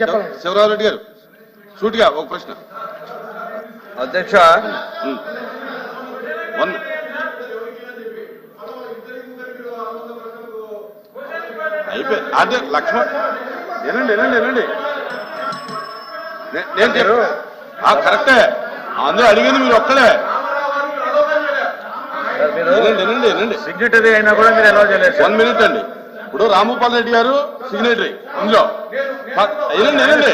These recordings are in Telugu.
చెప్పండి. శివరామరెడ్డి గారు సూటిగా ఒక ప్రశ్న. అధ్యక్ష, అయిపోయి అంటే లక్ష్మణ్ వినండి వినండి వినండి నేను కరెక్టే, అందరూ అడిగింది మీరు ఒక్కడే. వినండి వినండి సిగ్నేటరీ అయినా కూడా మీరు ఎలా చేయలేదు. 1 minute అండి. ఇప్పుడు రామగోపాల్ రెడ్డి గారు సిగ్నేటరీ ఇందులో. వినండి వినండి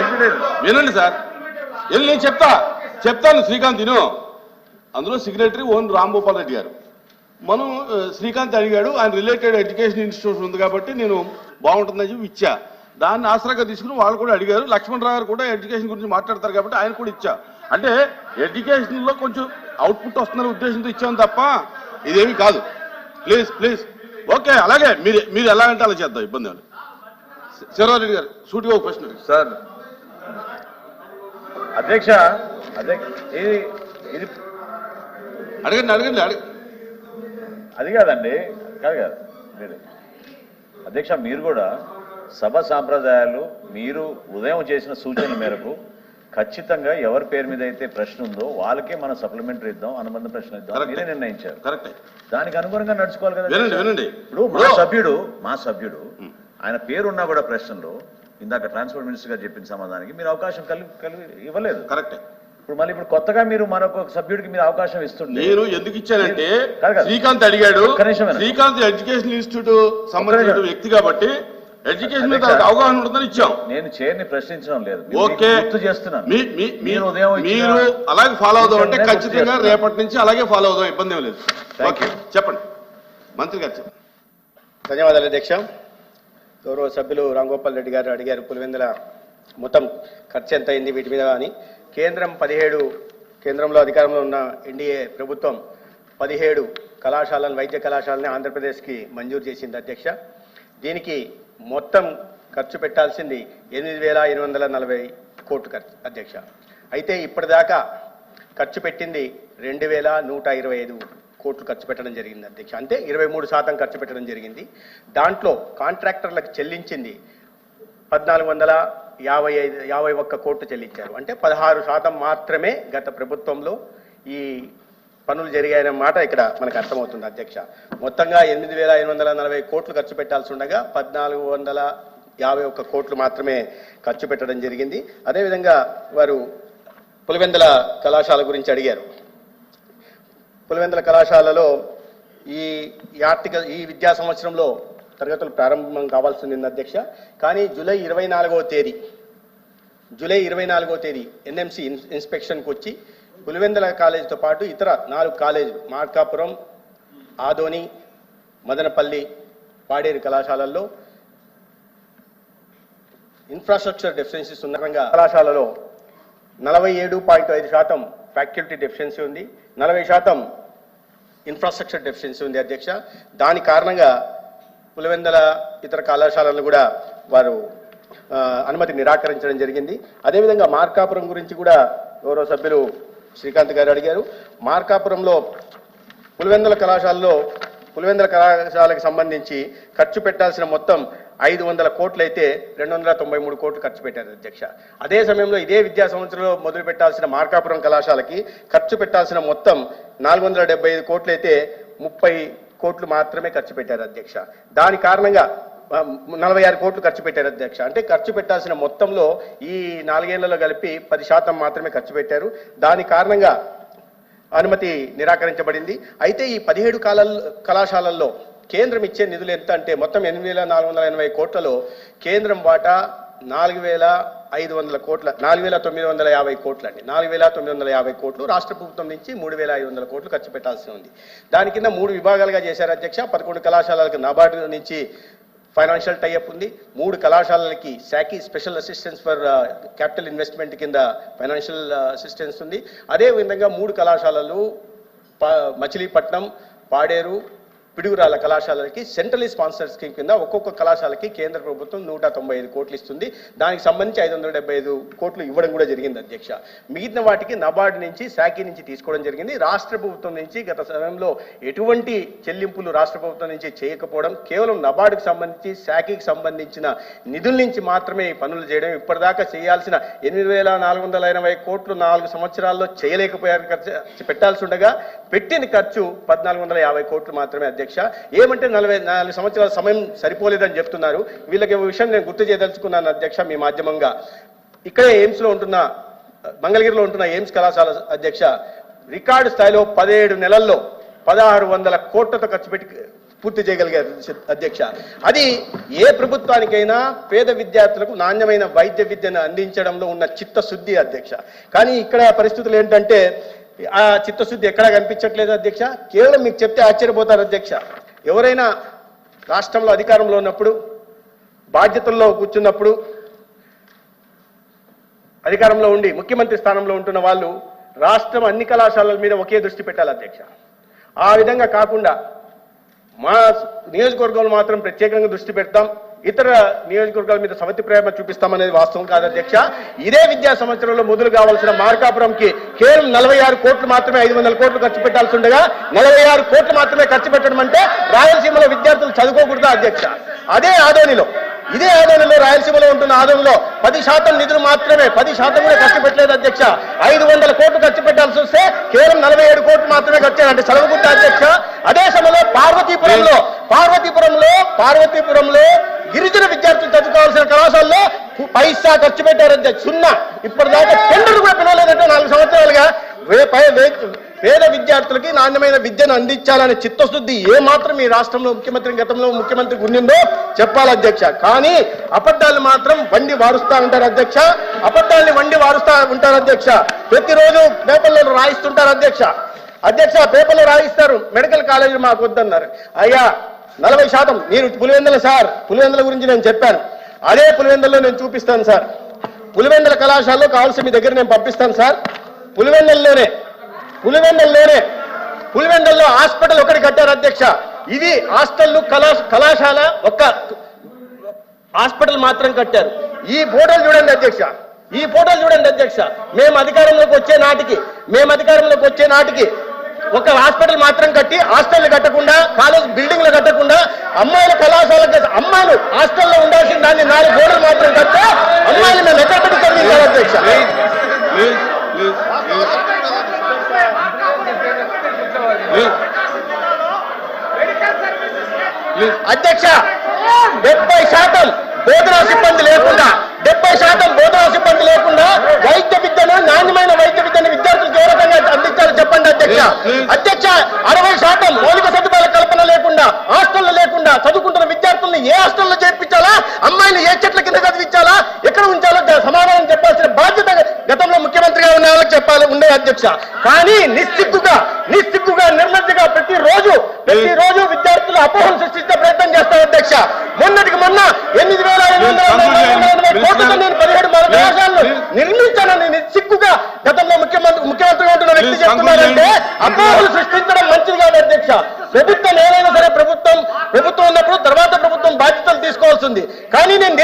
వినండి సార్, నేను చెప్తాను శ్రీకాంత్ విను. అందులో సిగ్నేటరీ ఓన్ రామగోపాల్ రెడ్డి గారు. మనం శ్రీకాంత్ అడిగాడు, ఆయన రిలేటెడ్ ఎడ్యుకేషన్ ఇన్స్టిట్యూషన్ ఉంది కాబట్టి నేను బాగుంటుందని చెప్పి ఇచ్చా. దాన్ని ఆసరాగా తీసుకుని వాళ్ళు కూడా అడిగారు. లక్ష్మణరావు గారు కూడా ఎడ్యుకేషన్ గురించి మాట్లాడతారు కాబట్టి ఆయన కూడా ఇచ్చా. అంటే ఎడ్యుకేషన్లో కొంచెం అవుట్పుట్ వస్తుందనే ఉద్దేశంతో ఇచ్చాం తప్ప ఇదేమీ కాదు. ప్లీజ్ ప్లీజ్ ఓకే, అలాగే మీరు ఎలా అంటే అలా చేద్దాం, ఇబ్బంది లేదు. శివరామరెడ్డి గారు సూటిగా ఒక ప్రశ్న సార్. అధ్యక్ష, ఇది అడగండి. అది కాదండి, కాదు మీరు అధ్యక్ష, మీరు కూడా సభ సాంప్రదాయాలు మీరు ఉదయం చేసిన సూచనల మేరకు ఖచ్చితంగా ఎవరి పేరు మీద అయితే ప్రశ్న ఉందో వాళ్ళకే మనం సప్లిమెంటరీ ఇద్దాం, అనుబంధ ప్రశ్న ఇద్దాం మీరే నిర్ణయించారు. కరెక్ట్, దానికి అనుగుణంగా నడుచుకోవాలి కదా. వినండి. ఇప్పుడు మా సభ్యుడు ఆయన పేరున్నా కూడా ప్రశ్నలో ఇందాక ట్రాన్స్పోర్ట్ మినిస్టర్ గారు చెప్పిన సమాధానానికి మీరు అవకాశం కలిగి ఇవ్వలేదు. కరెక్ట్. ఇప్పుడు కొత్తగా మీరు మరొక సభ్యుడికి మీరు అవకాశం ఇస్తుండే. నేను ఎందుకు ఇచ్చానంటే శ్రీకాంత్ అడిగాడు. శ్రీకాంత్ ఎడ్యుకేషన్ ఇన్స్టిట్యూట్ సంబంధించిన వ్యక్తి కాబట్టి ఎడ్యుకేషన్ మీద అవగాహన ఉంటుందని ఇచ్చాం. నేను చైర్ని ప్రశ్నించడం లేదు, ఓకే, గుర్తు చేస్తున్నాను. మీరు అలాగే ఫాలో అవుదాం అంటే ఖచ్చితంగా రేపటి నుంచి అలాగే ఫాలో అవుదాం, ఇబ్బంది ఏం లేదు. ఓకే చెప్పండి మంత్రి గారు. చెప్పండి. ధన్యవాదాలు అధ్యక్ష. గౌరవ సభ్యులు రామగోపాల్ రెడ్డి గారు అడిగారు పులివెందుల మొత్తం ఖర్చు ఎంత అయింది వీటి మీద అని. కేంద్రంలో అధికారంలో ఉన్న ఎన్డీఏ ప్రభుత్వం 17 కళాశాలను, వైద్య కళాశాలని ఆంధ్రప్రదేశ్కి మంజూరు చేసింది అధ్యక్ష. దీనికి మొత్తం ఖర్చు పెట్టాల్సింది 8,840 కోట్లు ఖర్చు అధ్యక్ష. అయితే ఇప్పటిదాకా ఖర్చు పెట్టింది 2,125 కోట్లు ఖర్చు పెట్టడం జరిగింది అధ్యక్ష. అంటే 23% ఖర్చు పెట్టడం జరిగింది. దాంట్లో కాంట్రాక్టర్లకు చెల్లించింది 1,451 కోట్లు చెల్లించారు. అంటే 16% మాత్రమే గత ప్రభుత్వంలో ఈ పనులు జరిగాయన్న మాట ఇక్కడ మనకు అర్థమవుతుంది అధ్యక్ష. మొత్తంగా 8,840 కోట్లు ఖర్చు పెట్టాల్సి ఉండగా 1,451 కోట్లు మాత్రమే ఖర్చు పెట్టడం జరిగింది. అదేవిధంగా వారు పులివెందుల కళాశాల గురించి అడిగారు. పులివెందుల కళాశాలలో ఈ విద్యా సంవత్సరంలో తరగతులు ప్రారంభం కావాల్సింది అధ్యక్ష. కానీ జూలై 24వ తేదీ ఎన్ఎంసి ఇన్స్పెక్షన్కి వచ్చి పులివెందుల కాలేజీతో పాటు ఇతర 4 కాలేజీలు మార్కాపురం, ఆదోని, మదనపల్లి, పాడేరు కళాశాలల్లో ఇన్ఫ్రాస్ట్రక్చర్ డెఫిషియన్సీస్ ఉన్న కళాశాలలో 47.5% ఫ్యాకల్టీ డెఫిషియన్సీ ఉంది, 40% ఇన్ఫ్రాస్ట్రక్చర్ డెఫిషియన్సీ ఉంది అధ్యక్ష. దాని కారణంగా పులివెందుల ఇతర కళాశాలను కూడా వారు అనుమతి నిరాకరించడం జరిగింది. అదేవిధంగా మార్కాపురం గురించి కూడా గౌరవ సభ్యులు శ్రీకాంత్ గారు అడిగారు. మార్కాపురంలో పులివెందుల కళాశాలకు సంబంధించి ఖర్చు పెట్టాల్సిన మొత్తం 500 కోట్లు అయితే 293 కోట్లు ఖర్చు పెట్టారు అధ్యక్ష. అదే సమయంలో ఇదే విద్యా సంవత్సరంలో మొదలు పెట్టాల్సిన మార్కాపురం కళాశాలకి ఖర్చు పెట్టాల్సిన మొత్తం 475 కోట్లు అయితే 30 కోట్లు మాత్రమే ఖర్చు పెట్టారు అధ్యక్ష. దాని కారణంగా 46 కోట్లు ఖర్చు పెట్టారు అధ్యక్ష. అంటే ఖర్చు పెట్టాల్సిన మొత్తంలో ఈ 4 ఏళ్లలో కలిపి 10% మాత్రమే ఖర్చు పెట్టారు. దాని కారణంగా అనుమతి నిరాకరించబడింది. అయితే ఈ 17 కళాశాలల్లో కేంద్రం ఇచ్చే నిధులు ఎంత అంటే మొత్తం 8,480 కోట్లలో కేంద్రం వాటా 4,500 కోట్ల 4,950 కోట్లు అండి. 4,950 కోట్లు, రాష్ట్ర ప్రభుత్వం నుంచి 3,500 కోట్లు ఖర్చు పెట్టాల్సి ఉంది. దాని కింద 3 విభాగాలుగా చేశారు అధ్యక్ష. 11 కళాశాలలకు నాబార్డు నుంచి ఫైనాన్షియల్ టైఅప్ ఉంది. 3 కళాశాలలకి శాఖీ special assistance for capital investment కింద ఫైనాన్షియల్ అసిస్టెన్స్ ఉంది. అదేవిధంగా 3 కళాశాలలు మచిలీపట్నం, పాడేరు, పిడుగురాల కళాశాలకి సెంట్రలీ స్పాన్సర్డ్ స్కీమ్ కింద ఒక్కొక్క కళాశాలకి కేంద్ర ప్రభుత్వం 195 కోట్లు ఇస్తుంది. దానికి సంబంధించి 575 కోట్లు ఇవ్వడం కూడా జరిగింది అధ్యక్ష. మిగిలిన వాటికి నబార్డు నుంచి శాఖ నుంచి తీసుకోవడం జరిగింది. రాష్ట్ర ప్రభుత్వం నుంచి గత సమయంలో ఎటువంటి చెల్లింపులు రాష్ట్ర ప్రభుత్వం నుంచి చేయకపోవడం, కేవలం నబార్డుకు సంబంధించి శాఖకి సంబంధించిన నిధుల నుంచి మాత్రమే ఈ పనులు చేయడం, ఇప్పటిదాకా చేయాల్సిన 8,480 కోట్లు 4 సంవత్సరాల్లో చేయలేకపోయారు. పెట్టాల్సి ఉండగా పెట్టిన ఖర్చు 1,450 కోట్లు మాత్రమే అధ్యక్ష. ఏమంటే 44 సంవత్సరాల సమయం సరిపోలేదని చెప్తున్నారు. వీళ్ళకి విషయం నేను గుర్తు చేయదలుచుకున్నాను అధ్యక్ష మీ మాధ్యమంగా. ఇక్కడే ఎయిమ్స్ లో ఉంటున్న, మంగళగిరిలో ఉంటున్న ఎయిమ్స్ కళాశాల అధ్యక్ష రికార్డు స్థాయిలో 17 నెలల్లో 1,600 కోట్లతో ఖర్చు పెట్టి పూర్తి చేయగలిగారు అధ్యక్ష. అది ఏ ప్రభుత్వానికైనా పేద విద్యార్థులకు నాణ్యమైన వైద్య విద్యను అందించడంలో ఉన్న చిత్తశుద్ధి అధ్యక్ష. కానీ ఇక్కడ పరిస్థితులు ఏంటంటే ఆ చిత్తశుద్ధి ఎక్కడా కనిపించట్లేదు అధ్యక్ష. కేవలం మీకు చెప్తే ఆశ్చర్యపోతారు అధ్యక్ష. ఎవరైనా రాష్ట్రంలో అధికారంలో ఉన్నప్పుడు, బాధ్యతల్లో కూర్చున్నప్పుడు, అధికారంలో ఉండి ముఖ్యమంత్రి స్థానంలో ఉంటున్న వాళ్ళు రాష్ట్రం అన్ని కళాశాలల మీద ఒకే దృష్టి పెట్టాలి అధ్యక్ష. ఆ విధంగా కాకుండా మా నియోజకవర్గంలో మాత్రం ప్రత్యేకంగా దృష్టి పెడతాం, ఇతర నియోజకవర్గాల మీద సవతి ప్రేమ చూపిస్తామనేది వాస్తవం కాదు అధ్యక్ష. ఇదే విద్యా సంవత్సరంలో మొదలు కావాల్సిన మార్కాపురంకి కేవలం 46 కోట్లు మాత్రమే 500 కోట్లు ఖర్చు పెట్టాల్సి ఉండగా 46 కోట్లు మాత్రమే ఖర్చు పెట్టడం అంటే రాయలసీమలో విద్యార్థులు చదువుకోకూడదా అధ్యక్ష? అదే ఆదోనిలో, ఇదే ఆదోనిలో, రాయలసీమలో ఉంటున్న ఆదోనిలో 10% నిధులు మాత్రమే, 10% కూడా ఖర్చు పెట్టలేదు అధ్యక్ష. 500 కోట్లు ఖర్చు పెట్టాల్సి వస్తే కేవలం 47 కోట్లు మాత్రమే ఖర్చు అంటే చదవకుండా అధ్యక్ష. అదే సమయంలో పార్వతీపురంలో గిరిజన విద్యార్థులు చదువుకోవాల్సిన కళాశాలలో పైసా ఖర్చు పెట్టారు అధ్యక్ష. 0. ఇప్పటిదాకా టెండర్ కూడా పిలవలేదంటే 4 సంవత్సరాలుగా పేద విద్యార్థులకి నాణ్యమైన విద్యను అందించాలనే చిత్తశుద్ధి ఏ మాత్రం ఈ రాష్ట్రంలో గతంలో ముఖ్యమంత్రికి ఉండిందో చెప్పాలి అధ్యక్ష. కానీ అబద్ధాలు మాత్రం వండి వారుస్తా ఉంటారు అధ్యక్ష. అబద్ధాలని వండి వారుస్తా ఉంటారు అధ్యక్ష. ప్రతిరోజు పేపర్లో రాయిస్తుంటారు అధ్యక్ష. పేపర్లో రాయిస్తారు, మెడికల్ కాలేజీలు మాకు వద్దన్నారు. అయ్యా 40% మీరు పులివెందుల గురించి నేను చెప్పాను. అదే పులివెందుల్లో నేను చూపిస్తాను సార్. పులివెందుల కళాశాలలో కావాల్సి మీ దగ్గర నేను పంపిస్తాను సార్. పులివెందుల్లో హాస్పిటల్ ఒకటి కట్టారు అధ్యక్ష. ఇది హాస్టల్ కళాశాల ఒక్క హాస్పిటల్ మాత్రం కట్టారు. ఈ ఫోటోలు చూడండి అధ్యక్ష. మేము అధికారంలోకి వచ్చే నాటికి ఒక హాస్పిటల్ మాత్రం కట్టి, హాస్టల్ కట్టకుండా, కాలేజ్ బిల్డింగ్లు కట్టకుండా, అమ్మాయిల కళాశాలకి అమ్మాయిలు హాస్టల్లో ఉండాల్సిన దాన్ని 4 గోడలు మాత్రం కట్టే అమ్మాయిలు మేము ఎక్కడ పెట్టి చదివించారు అధ్యక్ష. అధ్యక్ష 70% బోధనా సిబ్బంది లేకుండా, 70% బోధనా సిబ్బంది లేకుండా వైద్య విద్యను, నాణ్యమైన వైద్య విద్యను విద్యార్థులకు ఏ రకంగా అందించాలో చెప్పండి అధ్యక్ష. 60% మౌలిక సదుపాయాల కల్పన లేకుండా, హాస్టల్లో లేకుండా చదువుకుంటున్న విద్యార్థుల్ని ఏ హాస్టల్లో చేర్పించాలా, అమ్మాయిని ఏ చెట్ల కింద చదివించాలా, ఎక్కడ ఉంచాలో సమాధానం చెప్పాల్సిన బాధ్యత గతంలో ముఖ్యమంత్రిగా ఉన్న వాళ్ళకి ఉండే అధ్యక్ష. కానీ నిస్సిగ్గుగా నిర్లజ్జగా ప్రతిరోజు విద్యార్థులు అపోహలు సృష్టించే ప్రయత్నం చేస్తారు అధ్యక్ష. మొన్నటికి మొన్న 8,580 కోట్లతో నేను 17 కళాశాలను నిర్మించానని నిస్సిగ్గుగా గతంలో ముఖ్యమంత్రిగా ఉంటున్న వ్యక్తి చెప్తున్నారంటే అపోహలు సృష్టించడం మంచిది కాదు అధ్యక్ష. ప్రభుత్వం ఏదైనా సరే ప్రభుత్వం ఉన్నప్పుడు తర్వాత ప్రభుత్వం బాధ్యతలు తీసుకోవాల్సింది. కానీ నేను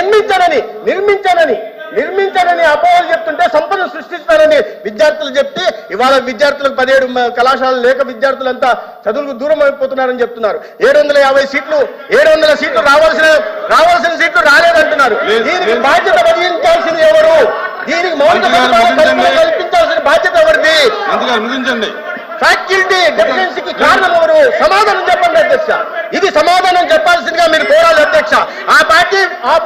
నిర్మించానని అపోహలు చెప్తుంటే సంపద సృష్టిస్తానని విద్యార్థులు చెప్తే ఇవాళ విద్యార్థులకు 17 కళాశాలలు లేక విద్యార్థులంతా చదువులకు దూరం అయిపోతున్నారని చెప్తున్నారు. 700 సీట్లు రావాల్సిన సీట్లు రాలేదంటున్నారు. దీనికి బాధ్యత వహించాల్సింది ఎవరు? దీనికి మౌలిక సదుపాయాలు కల్పించాల్సిన బాధ్యత ఎవరిది? ఫ్యాకల్టీ డెఫిషియన్సీకి కారణం ఎవరు? సమాధానం చెప్పండి అధ్యక్ష. ఇది సమాధానం చెప్పాల్సిందిగా మీరు కోరాలి అధ్యక్ష. ఆ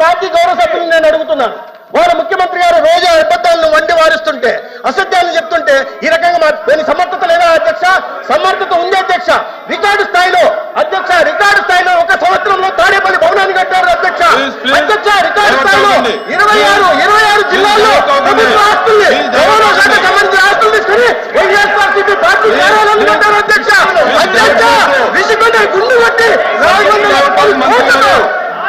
పార్టీ గౌరవ సభ్యులను నేను అడుగుతున్నాను. వారు ముఖ్యమంత్రి గారు రోజు అబద్ధాలను వండి వారిస్తుంటే, అసత్యాలను చెప్తుంటే ఈ రకంగా దీని సమర్థత లేదా అధ్యక్ష? సమర్థత ఉంది అధ్యక్ష. రికార్డు స్థాయిలో ఒక సంవత్సరంలో తాడేపల్లి భవనాన్ని కట్టారు అధ్యక్ష. రికార్డు స్థాయిలో 26 జిల్లాల్లో ప్రభుత్వ ఆస్తుల్ని, రవాణా శాఖ సంబంధించిన ఆస్తులు తీసుకుని వైఎస్ఆర్సీపీ పార్టీ కార్యాలయాన్ని కట్టారు అధ్యక్ష. విసుగుంటే గుండు కొట్టి 430 కోట్లతో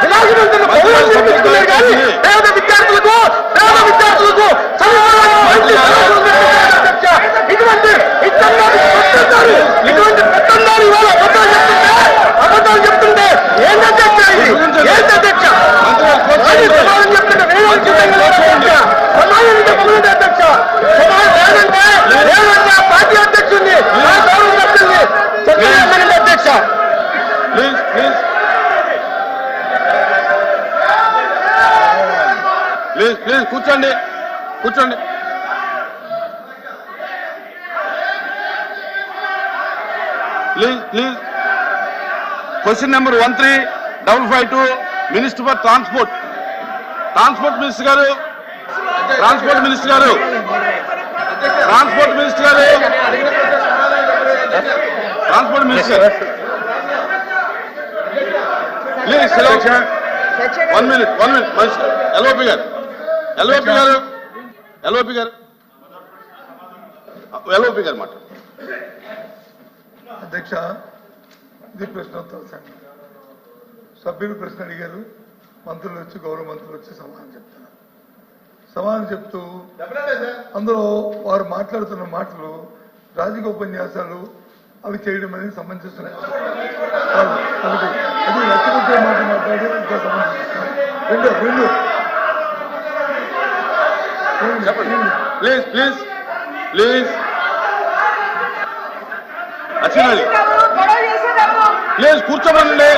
విలాసవంతుల భవనాలు నిర్మించుకున్నారు. కానీ పేద విద్యార్థులకు ఇటువంటి పెత్తందారు ఇవాళ అబద్ధాలు చెప్తుంటే కూర్చోండి కూర్చోండి. Please. Question number 1355 minister for transport minister గారు. ట్రాన్స్పోర్ట్ మినిస్టర్ గారు ప్లీజ్. 1 minute. ఎల్ఓపి గారు మాట. అధ్యక్ష, ఇది ప్రశ్నోత్తర సంఘం. సభ్యులు ప్రశ్న అడిగారు, మంత్రులు వచ్చి గౌరవ మంత్రులు వచ్చి సమాధానం చెప్తూ అందులో వారు మాట్లాడుతున్న మాటలు రాజకీయ ఉపన్యాసాలు అవి చేయడం అనేది సమంజసం కాదు. ఒకటి అది వ్యక్తిగత మాట మాట్లాడి ఇంకా సమంజసం. రెండు ప్లీజ్ అచ్చినాలి. ప్లీజ్ కూర్చోమనండి.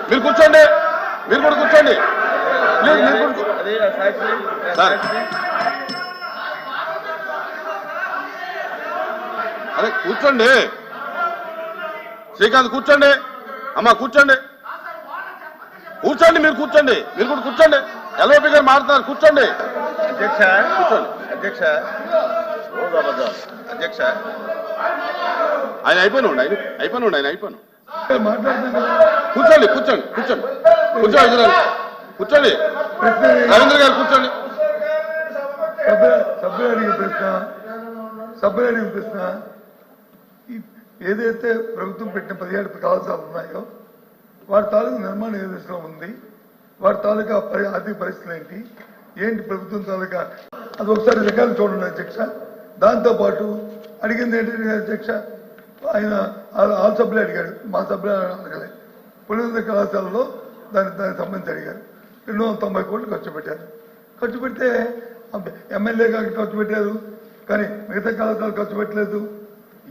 మీరు కూర్చోండి. మీరు కూడా కూర్చోండి. ప్లీజ్ మీరు కూడా సార్. అరే కూర్చోండి. శ్రీకాంత్ కూర్చోండి. అమ్మా కూర్చోండి. మీరు కూర్చోండి. మీరు కూడా కూర్చోండి. ఎల్ఓపి గారు మాట్లాడుతున్నారు. కూర్చోండి. అధ్యక్ష ఆయన అయిపోయినా కూర్చోండి. రవీంద్ర గారు కూర్చోండి. సభ్యులు అడిగిన ప్రశ్న ఏదైతే ప్రభుత్వం పెట్టిన 17 కళాశాలలు ఉన్నాయో వారి తాలూకు నిర్మాణం ఏ దశలో ఉంది, వారి తాలూకా ఆర్థిక పరిస్థితులు ఏంటి ప్రభుత్వం తాలూకా అది ఒకసారి రికార్డు చూడండి అధ్యక్ష. దాంతోపాటు అడిగింది ఏంటంటే అధ్యక్ష, ఆయన ఆల్ సభ్యులు అడిగాడు, మా సభ్యులు అడగలే. పులివెందుల కళాశాలలో దానికి సంబంధించి అడిగారు. 290 కోట్లు ఖర్చు పెడితే ఎమ్మెల్యే గారికి ఖర్చు పెట్టారు, కానీ మిగతా కళాశాలలు ఖర్చు పెట్టలేదు.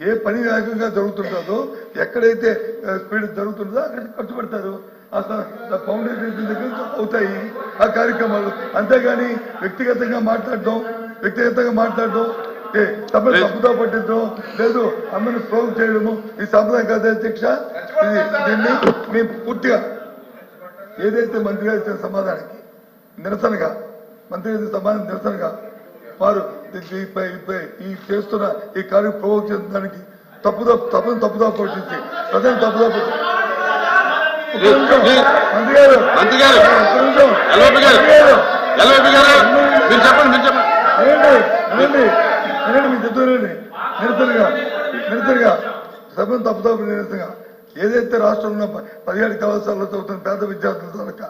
ఏ పని వేగంగా జరుగుతుంటుందో, ఎక్కడైతే స్పీడ్ జరుగుతుందో అక్కడ ఖర్చు పెడతారు. అసలు ఫౌండేషన్ దగ్గర అవుతాయి ఆ కార్యక్రమాలు. అంతేగాని వ్యక్తిగతంగా మాట్లాడడం సభ్యులు తప్పుతో పట్టించడం లేదు, అందరిని ప్రోగ్ చేయడము ఈ సంప్రదాయం కాదు అధ్యక్ష. దీన్ని మేము పూర్తిగా ఏదైతే మంత్రి గారు ఇచ్చిన సమాధానానికి నిరసనగా వారు ఈ చేస్తున్న ఈ కార్యం ప్రోగ్ చేయడానికి తప్పుదో పట్టించి ప్రజలు తప్పుదో పట్టించి మంత్రి గారు మీ చెప్తున్నారండి. నిరసనగా సభను తప్పుదో నిరసనగా ఏదైతే రాష్ట్రంలో 17 కళాశాలలో చదువుతున్న పేద విద్యార్థుల తాలూకా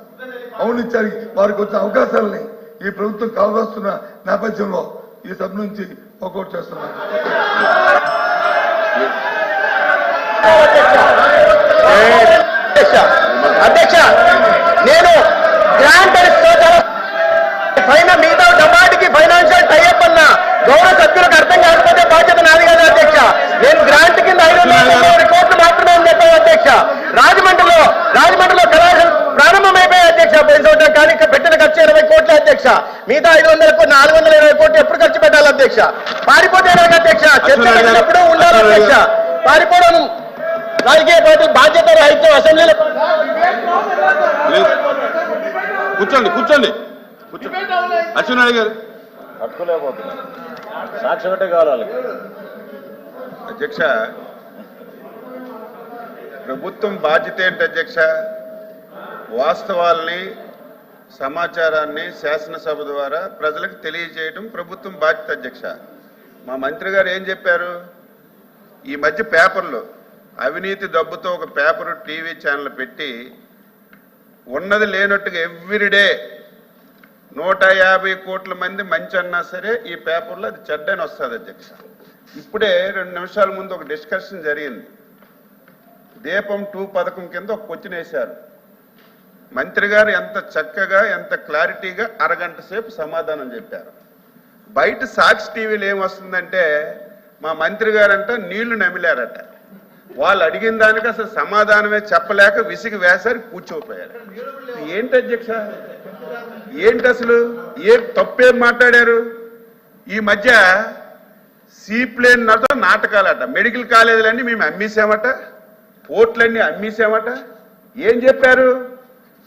అవునిచ్చారు వారికి వచ్చిన అవకాశాలని ఈ ప్రభుత్వం కావాల్సిన నేపథ్యంలో ఈ సభ నుంచి వాకౌట్ చేస్తున్నారు. అధ్యక్ష, నేను గ్రాంట్ మిగతా డబ్బాటికి ఫైనాన్షియల్ టైఅప్ అన్న గౌరవ సభ్యులకు అర్థం కాకపోతే బాధ్యత నాది కదా అధ్యక్ష. నేను గ్రాంట్ కింద 530 కోట్లు మాత్రమే అని చెప్పాను అధ్యక్ష. రాజమండ్రిలో కళాశాల ప్రారంభమైపోయాయి అధ్యక్ష. 10 సంవత్సరాలు కానీ పెట్టిన ఖర్చు 20 కోట్ల అధ్యక్ష. మిగతా 500 కోట్లు 420 కోట్లు ఎప్పుడు ఖర్చు పెట్టాలి అధ్యక్ష? పారిపోతే అధ్యక్ష, చర్చ పెట్టినప్పుడు ఉండాలి అధ్యక్ష. పారిపోవడం రాజకీయ పార్టీ బాధ్యత రాహిత్యం అసెంబ్లీలో. కూర్చోండి. అచ్చెన్నాయుడు గారు పట్టుకోలేకపోతున్నారు. సాక్ష్యం అంటే కావాలి. అధ్యక్ష, ప్రభుత్వం బాధ్యత ఏంటి అధ్యక్ష? వాస్తవాల్ని సమాచారాన్ని శాసనసభ ద్వారా ప్రజలకు తెలియజేయడం ప్రభుత్వం బాధ్యత అధ్యక్ష. మా మంత్రి గారు ఏం చెప్పారు? ఈ మధ్య పేపర్లో అవినీతి డబ్బుతో ఒక పేపరు టీవీ ఛానల్ పెట్టి ఉన్నది లేనట్టుగా ఎవ్రీడే 150 కోట్ల మంది మంచి అన్నా సరే ఈ పేపర్లో అది చెడ్డని వస్తుంది అధ్యక్ష. ఇప్పుడే 2 నిమిషాల ముందు ఒక డిస్కషన్ జరిగింది. దీపం 2 పథకం కింద ఒక క్వశ్చన్ వేశారు. మంత్రి గారు ఎంత చక్కగా ఎంత క్లారిటీగా అరగంట సేపు సమాధానం చెప్పారు. బయట సాక్షి టీవీలో ఏమొస్తుందంటే మా మంత్రి గారంట నీళ్లు నమిలారట. వాళ్ళు అడిగిన దానికి అసలు సమాధానమే చెప్పలేక విసిగి వేసారి కూర్చోపోయారు. ఏంటి అధ్యక్ష, ఏంటి అసలు తప్పేం మాట్లాడారు? ఈ మధ్య సీప్లేన్ నాటకాలట, మెడికల్ కాలేజీలన్నీ మేము అమ్మేసామట, పోర్ట్లన్నీ అమ్మేసామట. ఏం చెప్పారు?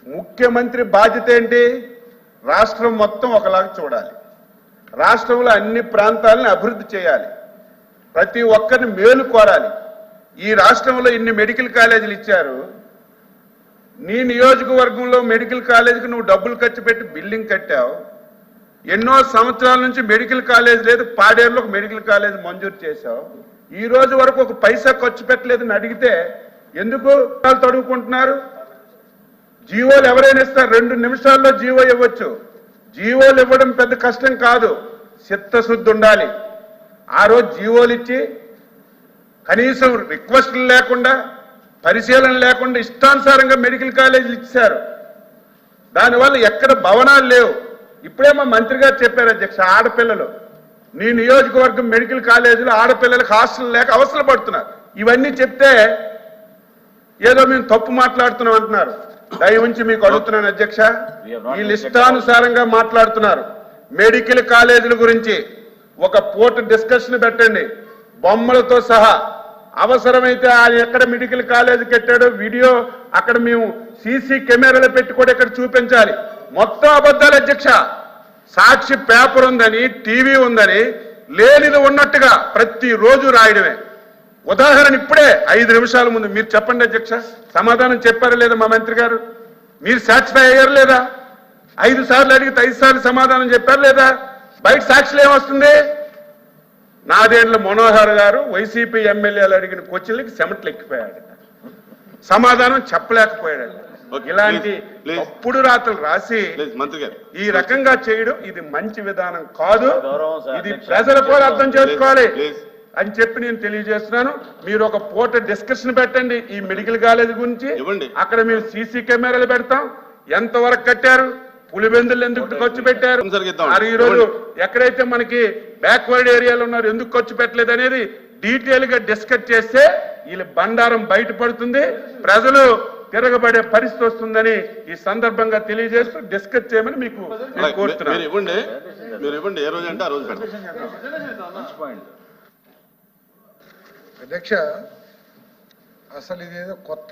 ముఖ్యమంత్రి బాధ్యత ఏంటి? రాష్ట్రం మొత్తం ఒకలాగా చూడాలి, రాష్ట్రంలో అన్ని ప్రాంతాలను అభివృద్ధి చేయాలి, ప్రతి ఒక్కరిని మేలు కోరాలి. ఈ రాష్ట్రంలో ఇన్ని మెడికల్ కాలేజీలు ఇచ్చారు, నీ నియోజకవర్గంలో మెడికల్ కాలేజీకి నువ్వు డబ్బులు ఖర్చు పెట్టి బిల్డింగ్ కట్టావు. ఎన్నో సంవత్సరాల నుంచి మెడికల్ కాలేజ్ లేదు, పాడేరులో ఒక మెడికల్ కాలేజ్ మంజూరు చేశావు. ఈ రోజు వరకు ఒక పైసా ఖర్చు పెట్టలేదని అడిగితే ఎందుకు తడుపుకుంటున్నారు? జీవోలు ఎవరైనా ఇస్తారు, 2 నిమిషాల్లో జీవో ఇవ్వచ్చు. జీవోలు ఇవ్వడం పెద్ద కష్టం కాదు, చిత్తశుద్ధి ఉండాలి. ఆ రోజు జీవోలు ఇచ్చి కనీసం రిక్వెస్ట్లు లేకుండా, పరిశీలన లేకుండా ఇష్టానుసారంగా మెడికల్ కాలేజీలు ఇచ్చారు. దానివల్ల ఎక్కడ భవనాలు లేవు. ఇప్పుడే మా మంత్రి గారు చెప్పారు అధ్యక్ష, ఆడపిల్లలు నీ నియోజకవర్గం మెడికల్ కాలేజీలో ఆడపిల్లలకు హాస్టల్ లేక అవసరం పడుతున్నారు. ఇవన్నీ చెప్తే ఏదో మేము తప్పు మాట్లాడుతున్నాం అంటున్నారు. దయ ఉంచి మీకు అడుగుతున్నాను అధ్యక్ష, వీళ్ళు ఇష్టానుసారంగా మాట్లాడుతున్నారు. మెడికల్ కాలేజీల గురించి ఒక పూట డిస్కషన్ పెట్టండి, బొమ్మలతో సహా. అవసరమైతే ఆయన ఎక్కడ మెడికల్ కాలేజీ కట్టాడో వీడియో అక్కడ మేము సీసీ కెమెరాలు పెట్టి కూడా ఇక్కడ చూపించాలి. మొత్తం అబద్ధాలు అధ్యక్ష. సాక్షి పేపర్ ఉందని, టీవీ ఉందని లేనిది ఉన్నట్టుగా ప్రతిరోజు రాయడమే. ఉదాహరణ ఇప్పుడే 5 నిమిషాల ముందు మీరు చెప్పండి అధ్యక్ష, సమాధానం చెప్పారా లేదా మా మంత్రి గారు? మీరు సాటిస్ఫై అయ్యారు లేదా? 5 సార్లు అడిగితే 5 సార్లు సమాధానం చెప్పారు లేదా? బయట సాక్షులు ఏమొస్తుంది? నాదేండ్ల మనోహర్ గారు వైసీపీ ఎమ్మెల్యేలు అడిగిన క్వశ్చన్లకి చెమటలు ఎక్కిపోయాడు, సమాధానం చెప్పలేకపోయాడు. ఇలాంటి తప్పుడు రాతలు రాసి ఈ రకంగా చేయడం ఇది మంచి విధానం కాదు. ఇది ప్రజలు కూడా అర్థం చేసుకోవాలి అని చెప్పి నేను తెలియజేస్తున్నాను. మీరు ఒక పూట డిస్కషన్ పెట్టండి ఈ మెడికల్ కాలేజ్ గురించి. అక్కడ మేము సీసీ కెమెరాలు పెడతాం. ఎంతవరకు కట్టారు, పులివెందులు ఎందుకు ఖర్చు పెట్టారు, మరి ఈ రోజు ఎక్కడైతే మనకి బ్యాక్వర్డ్ ఏరియాలో ఉన్నారు ఎందుకు ఖర్చు పెట్టలేదు అనేది డీటెయిల్ గా డిస్కస్ చేస్తే వీళ్ళ బండారం బయటపడుతుంది, ప్రజలు తిరగబడే పరిస్థితి వస్తుందని ఈ సందర్భంగా తెలియజేస్తూ డిస్కస్ చేయమని మీకు కోరుతున్నాను. అధ్యక్ష, అసలు ఇదేదో కొత్త